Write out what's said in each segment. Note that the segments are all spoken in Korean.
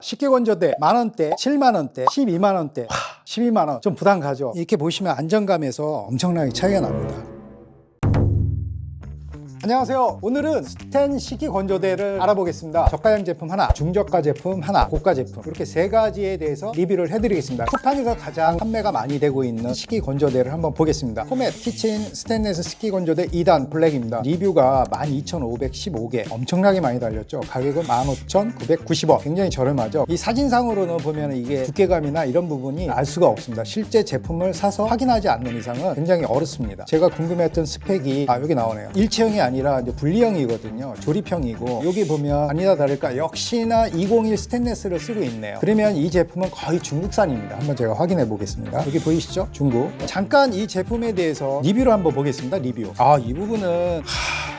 식기건조대 만원대, 7만원대, 12만원대, 12만원 좀 부담 가죠. 이렇게 보시면 안정감에서 엄청나게 차이가 납니다. 안녕하세요. 오늘은 스텐 식기건조대를 알아보겠습니다. 저가형 제품 하나, 중저가 제품 하나, 고가 제품 이렇게 세 가지에 대해서 리뷰를 해드리겠습니다. 쿠팡에서 가장 판매가 많이 되고 있는 식기건조대를 한번 보겠습니다. 코멧 키친 스테인리스 식기건조대 2단 블랙입니다. 리뷰가 12,515개 엄청나게 많이 달렸죠. 가격은 15,990원 굉장히 저렴하죠. 이 사진상으로는 보면 이게 두께감이나 이런 부분이 알 수가 없습니다. 실제 제품을 사서 확인하지 않는 이상은 굉장히 어렵습니다. 제가 궁금했던 스펙이 여기 나오네요. 일체형이 아니라 이제 분리형이거든요. 조립형이고 여기 보면 아니나 다를까 역시나 201 스테인리스를 쓰고 있네요. 그러면 이 제품은 거의 중국산입니다. 한번 제가 확인해 보겠습니다. 여기 보이시죠? 중국. 잠깐 이 제품에 대해서 리뷰를 한번 보겠습니다. 리뷰. 이 부분은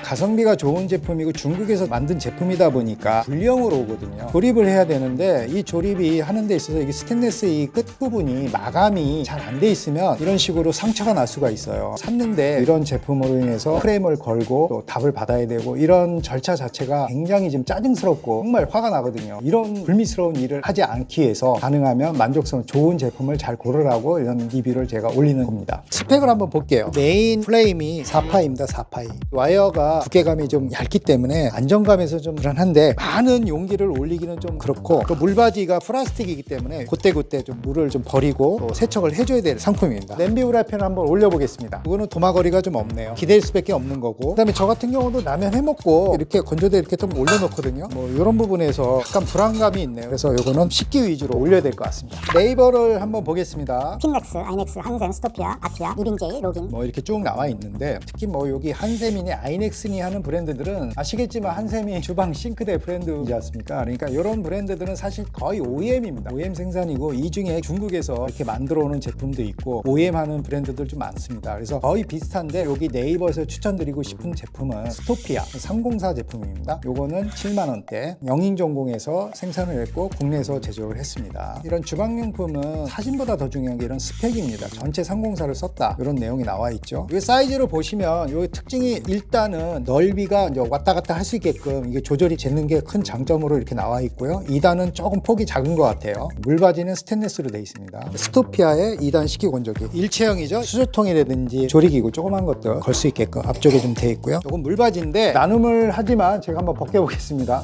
가성비가 좋은 제품이고 중국에서 만든 제품이다 보니까 분리형으로 오거든요. 조립을 해야 되는데 이 조립이 하는 데 있어서 이게 스테인리스 이 끝부분이 마감이 잘 안 돼 있으면 이런 식으로 상처가 날 수가 있어요. 샀는데 이런 제품으로 인해서 프레임을 걸고 또 답을 받아야 되고 이런 절차 자체가 굉장히 좀 짜증스럽고 정말 화가 나거든요. 이런 불미스러운 일을 하지 않기 위해서 가능하면 만족성 좋은 제품을 잘 고르라고 이런 리뷰를 제가 올리는 겁니다. 스펙을 한번 볼게요. 메인 프레임이 4파입니다. 4파. 와이어가 두께감이 좀 얇기 때문에 안정감에서 좀 불안한데 많은 용기를 올리기는 좀 그렇고 또 물바지가 플라스틱이기 때문에 그때그때 좀 물을 좀 버리고 또 세척을 해줘야 될 상품입니다. 냄비 후라이팬을 한번 올려보겠습니다. 이거는 도마거리가 좀 없네요. 기댈 수밖에 없는 거고 그다음에 저 같은 경우도 라면 해먹고 이렇게 건조대 이렇게 좀 올려놓거든요. 뭐 이런 부분에서 약간 불안감이 있네요. 그래서 이거는 식기 위주로 올려야 될 것 같습니다. 네이버를 한번 보겠습니다. 핀렉스, 아이넥스, 한샘, 스토피아, 아투야, 리빙제이, 로긴 뭐 이렇게 쭉 나와 있는데 특히 뭐 여기 한샘이니 아이넥스니 하는 브랜드들은 아시겠지만 한샘이 주방 싱크대 브랜드이지 않습니까? 그러니까 이런 브랜드들은 사실 거의 OEM입니다. OEM 생산이고 이 중에 중국에서 이렇게 만들어 오는 제품도 있고 OEM 하는 브랜드들 좀 많습니다. 그래서 거의 비슷한데 여기 네이버에서 추천드리고 싶은 제품은 스토피아 304 제품입니다. 요거는 7만원대 영인전공에서 생산을 했고 국내에서 제조를 했습니다. 이런 주방용품은 사진보다 더 중요한 게 이런 스펙입니다. 전체 304를 썼다 이런 내용이 나와 있죠. 이 사이즈로 보시면 이 특징이 일단은 넓이가 이제 왔다 갔다 할 수 있게끔 이게 조절이 되는 게 큰 장점으로 이렇게 나와 있고요. 2단은 조금 폭이 작은 것 같아요. 물바지는 스테인리스로 되어 있습니다. 스토피아의 2단 식기건조기 일체형이죠. 수저통이라든지 조리기구 조그만 것들 걸 수 있게끔 앞쪽에 좀 되어 있고요. 조금 물바지인데 나눔을 하지만 제가 한번 벗겨보겠습니다.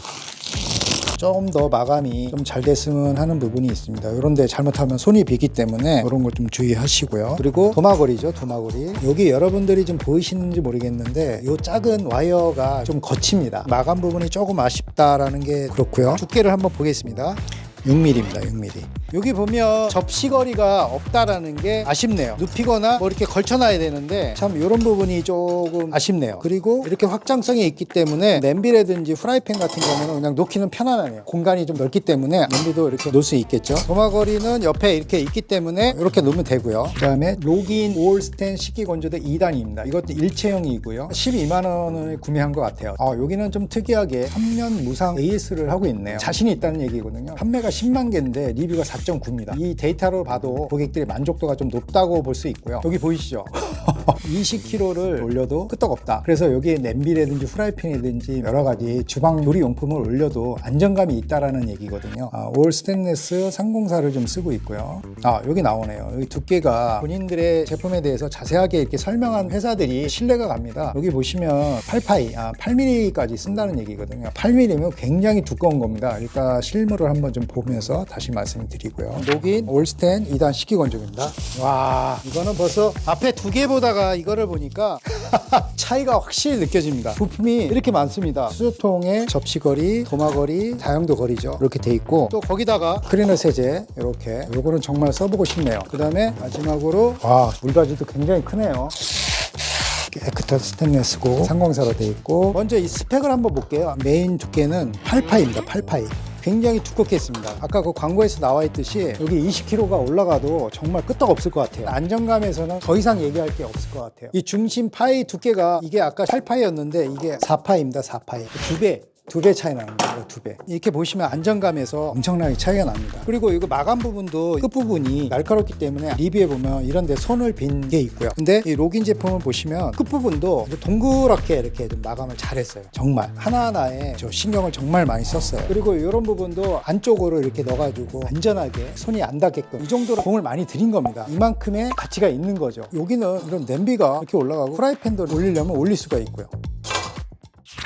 좀 더 마감이 좀 잘 됐으면 하는 부분이 있습니다. 이런데 잘못하면 손이 비기 때문에 이런 걸 좀 주의하시고요. 그리고 도마거리죠. 도마거리. 여기 여러분들이 좀 보이시는지 모르겠는데 이 작은 와이어가 좀 거칩니다. 마감 부분이 조금 아쉽다라는 게 그렇고요. 두께를 한번 보겠습니다. 6mm입니다. 6mm. 여기 보면 접시거리가 없다라는 게 아쉽네요. 눕히거나 뭐 이렇게 걸쳐놔야 되는데 참 이런 부분이 조금 아쉽네요. 그리고 이렇게 확장성이 있기 때문에 냄비라든지 프라이팬 같은 경우는 그냥 놓기는 편안하네요. 공간이 좀 넓기 때문에 냄비도 이렇게 놓을 수 있겠죠. 도마거리는 옆에 이렇게 있기 때문에 이렇게 놓으면 되고요. 그 다음에 로긴 올스텐 식기건조대 2단입니다. 이것도 일체형이고요. 12만원을 구매한 것 같아요. 여기는 좀 특이하게 3년 무상 AS를 하고 있네요. 자신이 있다는 얘기거든요. 판매가 10만 개인데 리뷰가 4.9입니다. 이 데이터로 봐도 고객들의 만족도가 좀 높다고 볼 수 있고요. 여기 보이시죠? 20kg를 올려도 끄떡없다. 그래서 여기에 냄비라든지 프라이팬이든지 여러 가지 주방 조리용품을 올려도 안정감이 있다라는 얘기거든요. 올 스테인리스 304를 좀 쓰고 있고요. 여기 나오네요. 여기 두께가 본인들의 제품에 대해서 자세하게 이렇게 설명한 회사들이 신뢰가 갑니다. 여기 보시면 8파이, 8mm까지 쓴다는 얘기거든요. 8mm면 굉장히 두꺼운 겁니다. 일단 실물을 한번 좀 보면서 다시 말씀드리고요. 로긴 올스텐 2단 식기건조기입니다. 와, 이거는 벌써 앞에 두 개 보다가 이거를 보니까 차이가 확실히 느껴집니다. 부품이 이렇게 많습니다. 수저통에 접시거리, 도마거리, 다용도 거리죠. 이렇게 돼 있고 또 거기다가 클리너 세제 이렇게 요거는 정말 써보고 싶네요. 그 다음에 마지막으로 물바지도 굉장히 크네요. 깨끗한 스테인리스고 304로 되어 있고 먼저 이 스펙을 한번 볼게요. 메인 두께는 8파입니다. 8파이. 굉장히 두껍게 했습니다. 아까 그 광고에서 나와 있듯이 여기 20kg가 올라가도 정말 끄떡없을 것 같아요. 안정감에서는 더 이상 얘기할 게 없을 것 같아요. 이 중심 파이 두께가 이게 아까 8파이였는데 이게 4파이입니다. 4파이. 2배 2배 차이 나는 거예요. 2배. 이렇게 보시면 안정감에서 엄청나게 차이가 납니다. 그리고 이거 마감 부분도 끝부분이 날카롭기 때문에 리뷰에 보면 이런 데 손을 빈 게 있고요. 근데 이 로긴 제품을 보시면 끝부분도 동그랗게 이렇게 좀 마감을 잘했어요. 정말 하나하나에 저 신경을 정말 많이 썼어요. 그리고 이런 부분도 안쪽으로 이렇게 넣어가지고 안전하게 손이 안 닿게끔 이 정도로 공을 많이 들인 겁니다. 이만큼의 가치가 있는 거죠. 여기는 이런 냄비가 이렇게 올라가고 프라이팬도 올리려면 올릴 수가 있고요.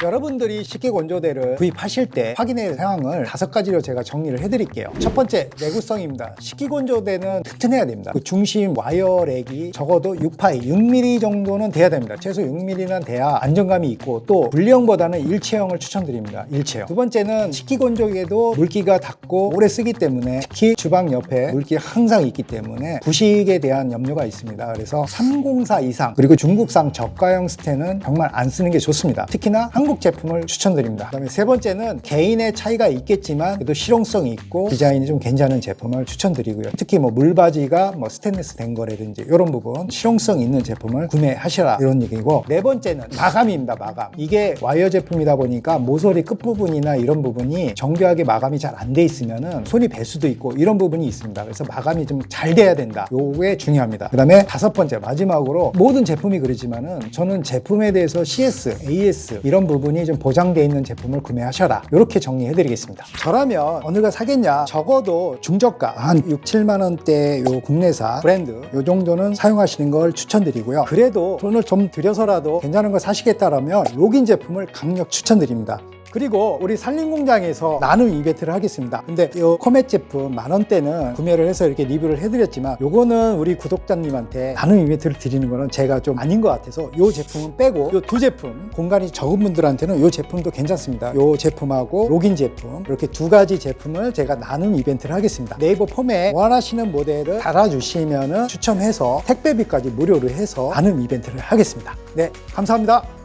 여러분들이 식기건조대를 구입하실 때 확인해야 할 사항을 5가지로 제가 정리를 해드릴게요. 첫 번째, 내구성입니다. 식기건조대는 튼튼해야 됩니다. 그 중심 와이어렉이 적어도 6파이, 6mm 정도는 돼야 됩니다. 최소 6mm는 돼야 안정감이 있고 또 분리형보다는 일체형을 추천드립니다. 일체형. 두 번째는 식기건조기에도 물기가 닿고 오래 쓰기 때문에 특히 주방 옆에 물기가 항상 있기 때문에 부식에 대한 염려가 있습니다. 그래서 304 이상 그리고 중국산 저가형 스텐은 정말 안 쓰는 게 좋습니다. 특히나 한국 제품을 추천드립니다. 그다음에 세 번째는 개인의 차이가 있겠지만 그래도 실용성이 있고 디자인이 좀 괜찮은 제품을 추천드리고요. 특히 뭐 물바지가 뭐 스테인리스 된 거라든지 이런 부분 실용성 있는 제품을 구매하시라 이런 얘기고, 네 번째는 마감입니다. 마감. 이게 와이어 제품이다 보니까 모서리 끝부분이나 이런 부분이 정교하게 마감이 잘 안 돼 있으면은 손이 벨 수도 있고 이런 부분이 있습니다. 그래서 마감이 좀 잘 돼야 된다. 요게 중요합니다. 그다음에 다섯 번째 마지막으로 모든 제품이 그러지만은 저는 제품에 대해서 CS, AS 이런 부분이 좀 보장되어 있는 제품을 구매하셔라. 이렇게 정리해 드리겠습니다. 저라면 어느 거 사겠냐? 적어도 중저가 한 6, 7만 원대 요 국내사 브랜드 요 정도는 사용하시는 걸 추천드리고요. 그래도 돈을 좀 들여서라도 괜찮은 거 사시겠다라면 로긴 제품을 강력 추천드립니다. 그리고 우리 산림공장에서 나눔 이벤트를 하겠습니다. 근데 이 코멧 제품 10,000원대는 구매를 해서 이렇게 리뷰를 해드렸지만 요거는 우리 구독자님한테 나눔 이벤트를 드리는 거는 제가 좀 아닌 것 같아서 요 제품은 빼고 요 두 제품 공간이 적은 분들한테는 요 제품도 괜찮습니다. 요 제품하고 로긴 제품 이렇게 두 가지 제품을 제가 나눔 이벤트를 하겠습니다. 네이버 폼에 원하시는 모델을 달아주시면은 추첨해서 택배비까지 무료로 해서 나눔 이벤트를 하겠습니다. 네, 감사합니다.